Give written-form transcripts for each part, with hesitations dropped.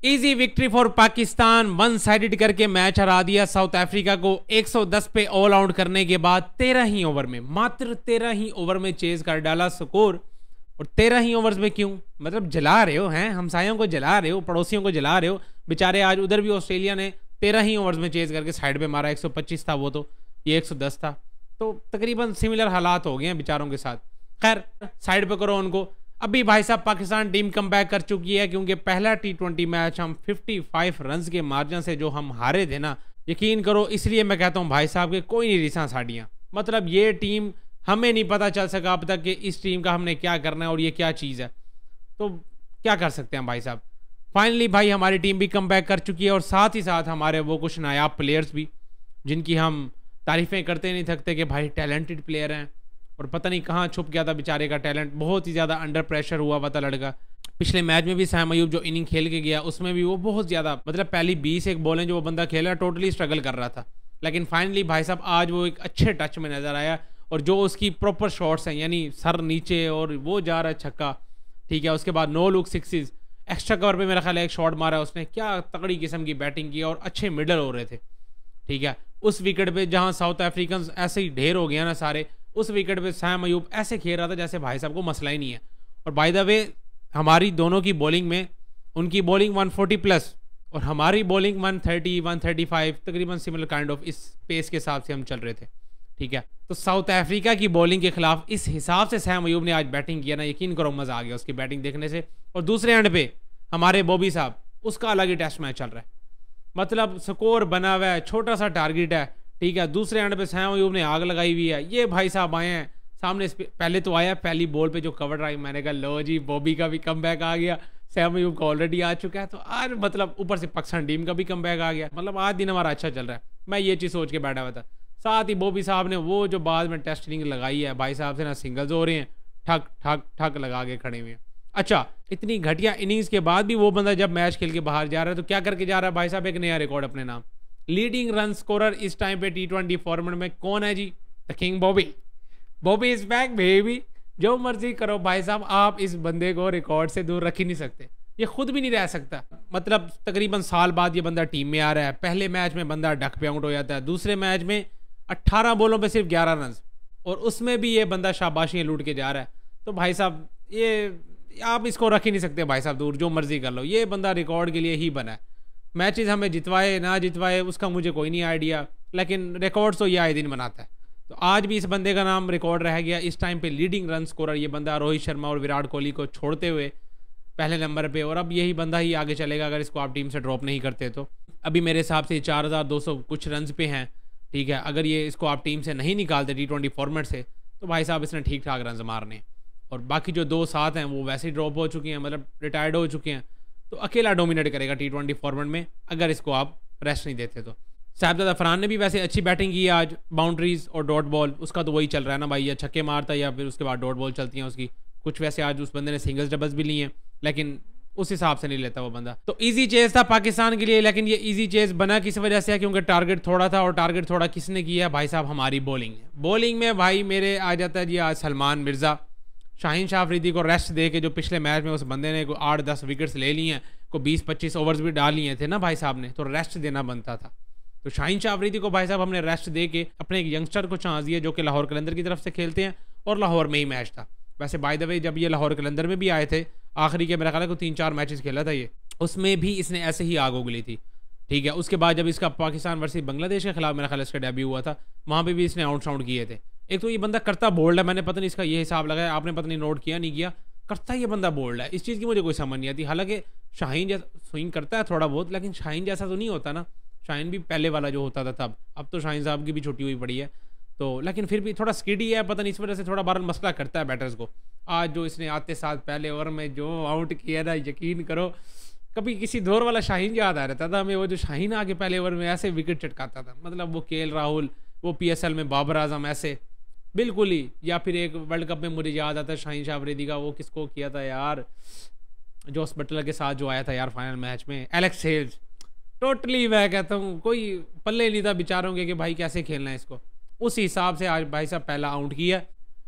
Easy victory for Pakistan, one sided करके match हरा दिया साउथ अफ्रीका को 110 पे ऑल आउट करने के बाद 13 ही ओवर में, मात्र 13 ही ओवर में चेज कर डाला स्कोर। और 13 ही ओवर्स में क्यों, मतलब जला रहे हो हैं, हमसायों को जला रहे हो, पड़ोसियों को जला रहे हो बेचारे। आज उधर भी ऑस्ट्रेलिया ने 13 ही ओवर्स में चेज करके साइड पे मारा, 125 था वो, तो ये 110 था, तो तकरीबन सिमिलर हालात हो गए हैं बेचारों के साथ। खैर साइड पे करो उनको। अभी भाई साहब पाकिस्तान टीम कम बैक कर चुकी है, क्योंकि पहला T20 मैच हम 55 रन के मार्जिन से जो हम हारे थे ना, यकीन करो, इसलिए मैं कहता हूँ भाई साहब के कोई नहीं रिसा साड़ियाँ। मतलब ये टीम, हमें नहीं पता चल सका अब तक कि इस टीम का हमने क्या करना है और ये क्या चीज़ है, तो क्या कर सकते हैं भाई साहब। फाइनली भाई हमारी टीम भी कम बैक कर चुकी है, और साथ ही साथ हमारे वो कुछ नायाब प्लेयर्स भी, जिनकी हम तारीफ़ें करते नहीं थकते कि भाई टैलेंटेड प्लेयर हैं, और पता नहीं कहाँ छुप गया था बेचारे का टैलेंट। बहुत ही ज़्यादा अंडर प्रेशर हुआ था लड़का। पिछले मैच में भी साम अयूब जो इनिंग खेल के गया, उसमें भी वो बहुत ज़्यादा, मतलब पहली 21 बॉलें जो वो बंदा खेला टोटली स्ट्रगल कर रहा था, लेकिन फाइनली भाई साहब आज वो एक अच्छे टच में नज़र आया। और जो उसकी प्रॉपर शॉट्स हैं, यानी सर नीचे और वो जा रहा है छक्का, ठीक है, उसके बाद no look sixes, extra cover पे मेरा ख्याल है एक शॉट मारा उसने, क्या तगड़ी किस्म की बैटिंग की, और अच्छे मिडल हो रहे थे, ठीक है। उस विकेट पे जहाँ साउथ अफ्रीकन ऐसे ही ढेर हो गया ना सारे, उस विकेट पे साम अयूब ऐसे खेल रहा था जैसे भाई साहब को मसला ही नहीं है। और बाय द वे हमारी दोनों की बॉलिंग में, उनकी बॉलिंग 140 प्लस और हमारी बॉलिंग 130 135, तकरीबन सिमिलर काइंड ऑफ इस पेस के हिसाब से हम चल रहे थे, ठीक है। तो साउथ अफ्रीका की बॉलिंग के खिलाफ इस हिसाब से साम अयूब ने आज बैटिंग किया ना, यकीन करो मज़ा आ गया उसकी बैटिंग देखने से। और दूसरे एंड पे हमारे बॉबी साहब, उसका अलग ही टेस्ट मैच चल रहा है, मतलब स्कोर बना हुआ है, छोटा सा टारगेट है, ठीक है। दूसरे एंड पे साम अयूब ने आग लगाई हुई है। ये भाई साहब आए हैं सामने, पहले तो आया पहली बॉल पे जो कवर ड्राइव, मैंने कहा लो जी बॉबी का भी कम बैक आ गया, साम अयूब का ऑलरेडी आ चुका है, तो आज मतलब ऊपर से पाकिस्तान टीम का भी कम बैक आ गया, मतलब आज दिन हमारा अच्छा चल रहा है। मैं ये चीज़ सोच के बैठा हुआ था। साथ ही बॉबी साहब ने वो जो बाद में टेस्ट इनिंग लगाई है भाई साहब से ना, सिंगल्स हो रहे हैं, ठक ठक ठक लगा के खड़े हुए हैं। अच्छा, इतनी घटिया इनिंग्स के बाद भी वो बंदा जब मैच खेल के बाहर जा रहा है तो क्या करके जा रहा है भाई साहब, एक नया रिकॉर्ड अपने नाम। लीडिंग रन स्कोरर इस टाइम पे T20 फॉर्मेट में कौन है जी? The king Bobby. Bobby is back baby. जो मर्जी करो भाई साहब, आप इस बंदे को रिकॉर्ड से दूर रख ही नहीं सकते, ये खुद भी नहीं रह सकता। मतलब तकरीबन साल बाद ये बंदा टीम में आ रहा है, पहले मैच में बंदा डक पे आउट हो जाता है, दूसरे मैच में 18 बॉलों पे सिर्फ 11 रन, और उसमें भी ये बंदा शाबाशियाँ लूट के जा रहा है। तो भाई साहब ये आप इसको रख ही नहीं सकते भाई साहब दूर, जो मर्जी कर लो, ये बंदा रिकॉर्ड के लिए ही बना है। मैचेस हमें जितवाए ना जितवाए उसका मुझे कोई नहीं आइडिया, लेकिन रिकॉर्ड्स तो ये आए दिन बनाता है। तो आज भी इस बंदे का नाम रिकॉर्ड रह गया इस टाइम पे लीडिंग रन स्कोरर, ये बंदा रोहित शर्मा और विराट कोहली को छोड़ते हुए पहले नंबर पे, और अब यही बंदा ही आगे चलेगा अगर इसको आप टीम से ड्रॉप नहीं करते तो। अभी मेरे हिसाब से 4200 कुछ रन पे हैं, ठीक है। अगर ये इसको आप टीम से नहीं निकालते T20 फॉर्मेट से, तो भाई साहब इसने ठीक ठाक रन मारने, और बाकी जो 2-7 हैं वो वैसे ही ड्रॉप हो चुके हैं, मतलब रिटायर्ड हो चुके हैं, तो अकेला डोमिनेट करेगा T20 फॉर्मेट में अगर इसको आप रेस्ट नहीं देते तो। साहिबजादा फरहान ने भी वैसे अच्छी बैटिंग की है आज, बाउंड्रीज और डॉट बॉल उसका तो वही चल रहा है ना भाई, या छक्के मारता है या फिर उसके बाद डॉट बॉल चलती हैं उसकी। कुछ वैसे आज उस बंदे ने सिंगल्स डबल्स भी लिए हैं, लेकिन उस हिसाब से नहीं लेता वो बंदा। तो इजी चेज था पाकिस्तान के लिए, लेकिन ये इजी चेज बना किस वजह से है, क्योंकि टारगेट थोड़ा था, और टारगेट थोड़ा किसने किया भाई साहब, हमारी बॉलिंग ने। बॉलिंग में भाई मेरे आ जाता है जी आज सलमान मिर्ज़ा, शाहीन शाह अफरीदी को रेस्ट दे के, जो पिछले मैच में उस बंदे ने को 8-10 विकेट्स ले लिए हैं, को 20-25 ओवर्स भी डाल लिए थे ना भाई साहब ने, तो रेस्ट देना बनता था। तो शाहीन शाह अफरीदी को भाई साहब हमने रेस्ट दे के अपने एक यंगस्टर को चांस दिया जो कि लाहौर कलंदर की तरफ से खेलते हैं, और लाहौर में ही मैच था। वैसे बाय द वे जब ये लाहौर कलंदर में भी आए थे, आखिरी के मेरा ख्याल है को 3-4 मैचेस खेला था ये, उसमें भी इसने ऐसे ही आग उगली थी, ठीक है। उसके बाद जब इसका पाकिस्तान वर्सेस बांग्लादेश के खिलाफ मेरा ख्याल इसका डेब्यू हुआ था, वहाँ पे भी इसने आउट किए थे। एक तो ये बंदा करता बोल्ड है, मैंने पता नहीं इसका ये हिसाब लगाया, आपने पता नहीं नोट किया नहीं किया, करता ये बंदा बोल्ड है, इस चीज़ की मुझे कोई समझ नहीं आती। हालांकि शाहीन जैसा स्विंग करता है थोड़ा बहुत, लेकिन शाहीन जैसा तो नहीं होता ना, शाहीन भी पहले वाला जो होता था तब, अब तो शाहीन साहब की भी छुट्टी हुई पड़ी है, तो लेकिन फिर भी थोड़ा स्किडी है, पता नहीं इस वजह से थोड़ा बार मसला करता है बैटर्स को। आज जो इसने आते साथ पहले ओवर में जो आउट किया ना, यकीन करो कभी किसी दौर वाला शाहीन याद आ रहता था हमें, वो जो शाहीन आके पहले ओवर में ऐसे विकेट चटकाता था, मतलब वो KL राहुल, वो PSL में बाबर आजम, ऐसे बिल्कुल ही। या फिर एक वर्ल्ड कप में मुझे याद आता है शाहीन शाह अफरीदी का, वो किसको किया था यार, जोस बटलर के साथ जो आया था यार फाइनल मैच में, एलेक्स हेल्स। टोटली मैं कहता हूँ कोई पल्ले नहीं था बेचारों के कि भाई कैसे खेलना है इसको। उस हिसाब से आज भाई साहब पहला आउट किया,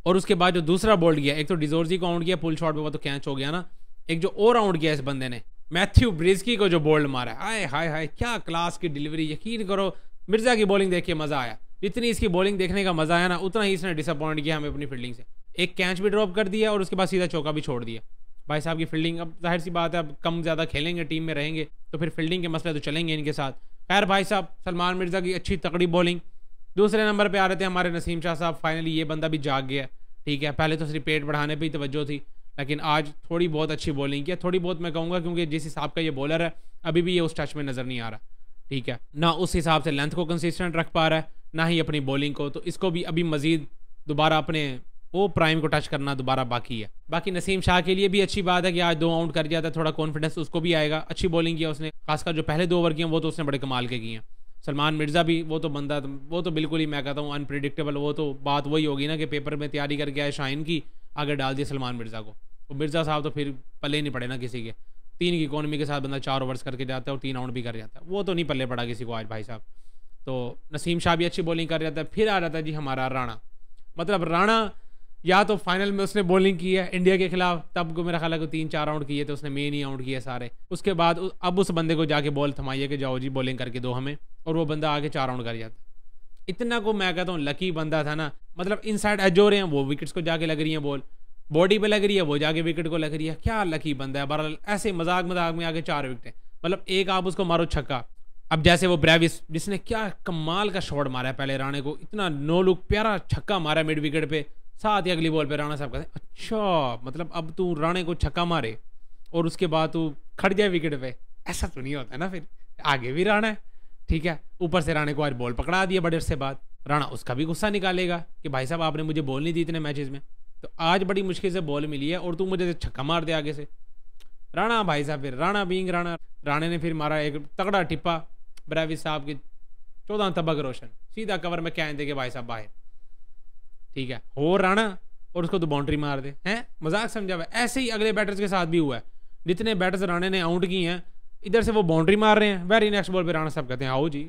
और उसके बाद जो दूसरा बॉल किया, एक तो डिजोर्जी को आउट किया पुल शॉट पे, वो तो कैच हो गया ना, एक जो और आउट किया इस बंदे ने, मैथ्यू ब्रिस्की को जो बोल्ड मारा है, हाय हाय हाय क्या क्लास की डिलीवरी। यकीन करो मिर्जा की बॉलिंग देख के मजा आया। जितनी इसकी बॉलिंग देखने का मजा आया ना, उतना ही इसने डिसअपॉइंट किया हमें अपनी फील्डिंग से। एक कैच भी ड्रॉप कर दिया और उसके बाद सीधा चौका भी छोड़ दिया। भाई साहब की फील्डिंग, अब जाहिर सी बात है अब कम ज़्यादा खेलेंगे, टीम में रहेंगे तो फिर फील्डिंग के मसले तो चलेंगे इनके साथ। खैर भाई साहब, सलमान मिर्ज़ा की अच्छी तकड़ी बॉलिंग। दूसरे नंबर पे आ रहे थे हमारे नसीम शाह साहब। फाइनली ये बंदा भी जाग गया, ठीक है। पहले तो सिर्फ पेट बढ़ाने पे ही तवज्जो थी, लेकिन आज थोड़ी बहुत अच्छी बॉलिंग किया। थोड़ी बहुत मैं कहूँगा क्योंकि जिस हिसाब का ये बॉलर है अभी भी ये उस टच में नज़र नहीं आ रहा, ठीक है। ना उस हिसाब से लेंथ को कंसिस्टेंट रख पा रहा है, ना ही अपनी बॉलिंग को। तो इसको भी अभी मजीद दोबारा अपने वो प्राइम को टच करना दोबारा बाकी है। बाकी नसीम शाह के लिए भी अच्छी बात है कि आज 2 आउट कर जाता है, थोड़ा कॉन्फिडेंस उसको भी आएगा। अच्छी बॉलिंग किया उसने, खासकर जो पहले 2 ओवर किए वो तो उसने बड़े कमाल के किए हैं। सलमान मिर्ज़ा भी वो तो बंदा, वो तो बिल्कुल ही मैं कहता हूँ अनप्रिडिक्टेबल। वो तो बात वही होगी ना कि पेपर में तैयारी करके आए शाइन की, आगे डाल दिया सलमान मिर्ज़ा को। तो मिर्ज़ा साहब तो फिर पल्ले नहीं पड़े ना किसी के। 3 की इकोनॉमी के साथ बंदा 4 ओवर्स करके जाता है और 3 आउट भी कर जाता है, वो तो नहीं पल्ले पड़ा किसी को आज भाई साहब। तो नसीम शाह भी अच्छी बॉलिंग कर जाता है। फिर आ जाता है जी हमारा राणा। मतलब राणा या तो फाइनल में उसने बॉलिंग की है इंडिया के खिलाफ, तब को मेरा ख्याल है 3-4 आउट किए थे उसने, मेन ही आउट किए सारे। उसके बाद अब उस बंदे को जाके बॉल थमाइए कि जाओ जी बॉलिंग करके दो हमें, और वो बंदा आगे 4 आउट कर जाता। इतना को मैं कहता हूँ लकी बंदा था ना। मतलब इनसाइड एज हो रहे हैं, वो विकेट्स को जाके लग रही है बॉल, बॉडी पे लग रही है, वो जाके विकेट को लग रही है। क्या लकी बंदा है। बहरहाल ऐसे मजाक मजाक में आगे 4 विकेट, मतलब एक आप उसको मारो छक्का। अब जैसे वो ब्रेविस जिसने क्या कमाल का शॉट मारा है पहले राणे को, इतना नो लुक प्यारा छक्का मारा है मिड विकेट पे, साथ ही अगली बॉल पे राणा साहब कहते हैं अच्छा मतलब अब तू राणे को छक्का मारे और उसके बाद तू खड़ जाए विकेट पे, ऐसा तो नहीं होता है ना। फिर आगे भी राणा है, ठीक है, ऊपर से राणे को आज बॉल पकड़ा दिया बड़े अरसे बाद। राणा उसका भी गुस्सा निकालेगा कि भाई साहब आपने मुझे बॉल नहीं दी इतने मैचेस में, तो आज बड़ी मुश्किल से बॉल मिली है और तू मुझे छक्का मार दे आगे से। राणा भाई साहब, फिर राणा बीइंग राणा, राणे ने फिर मारा एक तगड़ा टिप्पा ब्रेविस साहब की 14 तबक रोशन, सीधा कवर में क्या दे के भाई साहब बाहर, ठीक है। हो राणा और उसको तो बाउंड्री मार दे, हैं मजाक समझा हुआ। ऐसे ही अगले बैटर्स के साथ भी हुआ है, जितने बैटर्स राणे ने आउट किए हैं इधर से वो बाउंड्री मार रहे हैं, वेरी नेक्स्ट बॉल पे राणा साहब कहते हैं आओ जी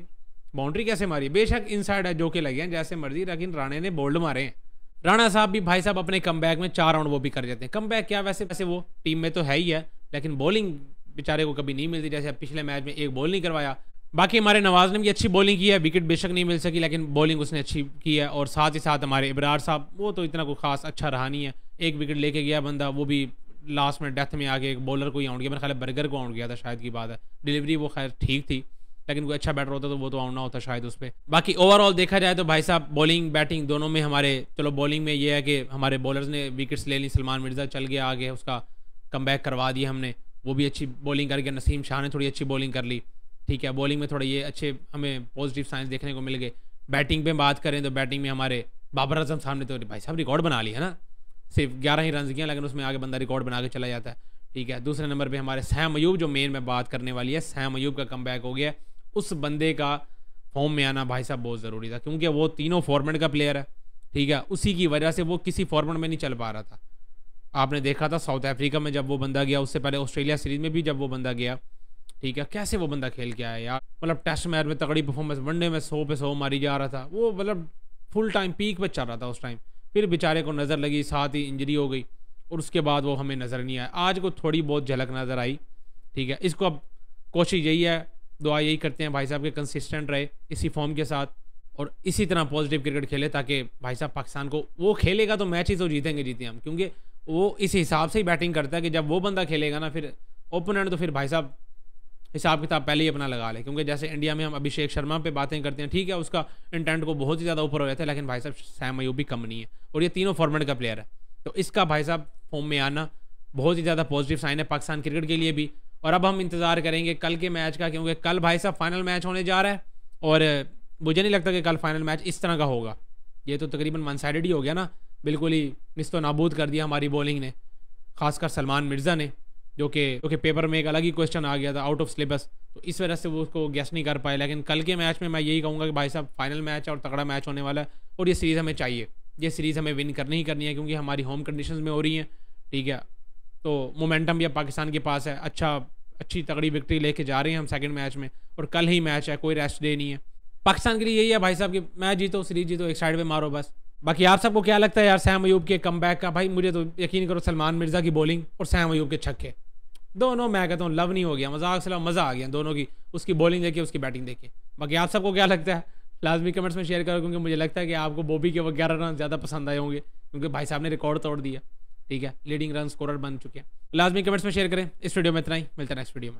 बाउंड्री कैसे मारी। बेशक इनसाइड है जो के लगे हैं जैसे मर्जी, लेकिन राणे ने बोल्ड मारे हैं। राणा साहब भी भाई साहब अपने कमबैक में 4 राउंड वो भी कर जाते हैं। कमबैक क्या, वैसे वैसे वो टीम में तो है ही है, लेकिन बॉलिंग बेचारे को कभी नहीं मिलती। जैसे पिछले मैच में एक बॉल नहीं करवाया। बाकी हमारे नवाज ने भी अच्छी बॉलिंग की है, विकेट बेशक नहीं मिल सकी लेकिन बॉलिंग उसने अच्छी की है। और साथ ही साथ हमारे इब्रार साहब, वो तो इतना कोई खास अच्छा रहा नहीं है, एक विकेट लेके गया बंदा, वो भी लास्ट में डेथ में आके एक बॉलर को ही आउट किया। मेरे ख्याल है बर्गर को आउट किया था शायद की बात है। डिलीवरी वो खैर ठीक थी, लेकिन कोई अच्छा बैटर होता तो वो तो आउट ना होता शायद उस पर। बाकी ओवरऑल देखा जाए तो भाई साहब बॉलिंग बैटिंग दोनों में हमारे, चलो बॉलिंग में ये है कि हमारे बॉलर्स ने विकेट्स ले ली। सलमान मिर्ज़ा चल गया आगे, उसका कमबैक करवा दिया हमने, वो भी अच्छी बॉलिंग करके। नसीम शाह ने थोड़ी अच्छी बॉलिंग कर ली, ठीक है। बॉलिंग में थोड़ा ये अच्छे हमें पॉजिटिव साइंस देखने को मिल गए। बैटिंग पे बात करें तो बैटिंग में हमारे बाबर आजम साहब ने तो भाई साहब रिकॉर्ड बना लिया है ना, सिर्फ 11 ही रन किया लेकिन उसमें आगे बंदा रिकॉर्ड बना के चला जाता है, ठीक है। दूसरे नंबर पे हमारे सैम अयूब, जो मेन में बात करने वाली है, सैम अयूब का कमबैक हो गया। उस बंदे का फॉर्म में आना भाई साहब बहुत ज़रूरी था, क्योंकि वो तीनों फॉर्मेट का प्लेयर है, ठीक है। उसी की वजह से वो किसी फॉर्मेट में नहीं चल पा रहा था। आपने देखा था साउथ अफ्रीका में जब वो बंदा गया, उससे पहले ऑस्ट्रेलिया सीरीज में भी जब वो बंदा गया, ठीक है, कैसे वो बंदा खेल के आया यार। मतलब टेस्ट मैच में तगड़ी परफॉर्मेंस, वनडे में 100 पे 100 मारी जा रहा था वो, मतलब फुल टाइम पीक पे चल रहा था उस टाइम। फिर बेचारे को नज़र लगी, साथ ही इंजरी हो गई और उसके बाद वो हमें नज़र नहीं आया। आज को थोड़ी बहुत झलक नज़र आई, ठीक है। इसको अब कोशिश यही है, दुआ यही करते हैं भाई साहब के कंसिस्टेंट रहे इसी फॉर्म के साथ और इसी तरह पॉजिटिव क्रिकेट खेले, ताकि भाई साहब पाकिस्तान को, वो खेलेगा तो मैच ही तो जीतेंगे हम, क्योंकि वो इस हिसाब से ही बैटिंग करता है कि जब वो बंदा खेलेगा ना, फिर ओपोनेंट तो फिर भाई साहब हिसाब किताब पहले ही अपना लगा ले। क्योंकि जैसे इंडिया में हम अभिषेक शर्मा पे बातें करते हैं, ठीक है, उसका इंटेंट को बहुत ही ज़्यादा ऊपर हो जाता है, लेकिन भाई साहब सैम अयूब भी कम नहीं है और ये तीनों फॉर्मेट का प्लेयर है। तो इसका भाई साहब फॉर्म में आना बहुत ही ज़्यादा पॉजिटिव साइन है पाकिस्तान क्रिकेट के लिए भी। और अब हम इंतज़ार करेंगे कल के मैच का, क्योंकि कल भाई साहब फाइनल मैच होने जा रहा है और मुझे नहीं लगता कि कल फाइनल मैच इस तरह का होगा। ये तो तकरीबन वन साइडेड ही हो गया ना, बिल्कुल ही निस्तो नाबूद कर दिया हमारी बॉलिंग ने, खासकर सलमान मिर्ज़ा ने, जो कि पेपर में एक अलग ही क्वेश्चन आ गया था आउट ऑफ सिलेबस, तो इस वजह से वो उसको गेस नहीं कर पाए। लेकिन कल के मैच में मैं यही कहूँगा कि भाई साहब फाइनल मैच है और तगड़ा मैच होने वाला है और ये सीरीज़ हमें चाहिए, ये सीरीज़ हमें विन करनी ही करनी है, क्योंकि हमारी होम कंडीशंस में हो रही हैं, ठीक है। तो मोमेंटम भी अब पाकिस्तान के पास है, अच्छी तगड़ी विक्ट्री लेके जा रहे हैं हम सेकंड मैच में, और कल ही मैच है, कोई रेस्ट डे नहीं है पाकिस्तान के लिए। यही है भाई साहब कि मैच जीतो, सीरीज जीतो, एक साइड पे मारो बस। बाकी आप सबको क्या लगता है यार सैम अयूब के कमबैक का? भाई मुझे तो यकीन करो सलमान मिर्ज़ा की बॉलिंग और सैम अयूब के छक्के दोनों मैं कहता हूँ लव नहीं हो गया, मजाक से मज़ा आ गया दोनों की, उसकी बॉलिंग देखे उसकी बैटिंग देखे। बाकी आप सबको क्या लगता है लाजमी कमेंट्स में शेयर करो, क्योंकि मुझे लगता है कि आपको बॉबी के 11 रन ज़्यादा पसंद आए होंगे, क्योंकि भाई साहब ने रिकॉर्ड तोड़ दिया। ठीक है, लीडिंग रन स्कोरर बन चुके हैं। लाजमी कमेंट्स में शेयर करें। इस वीडियो में इतना ही, मिलता है नेक्स्ट वीडियो में।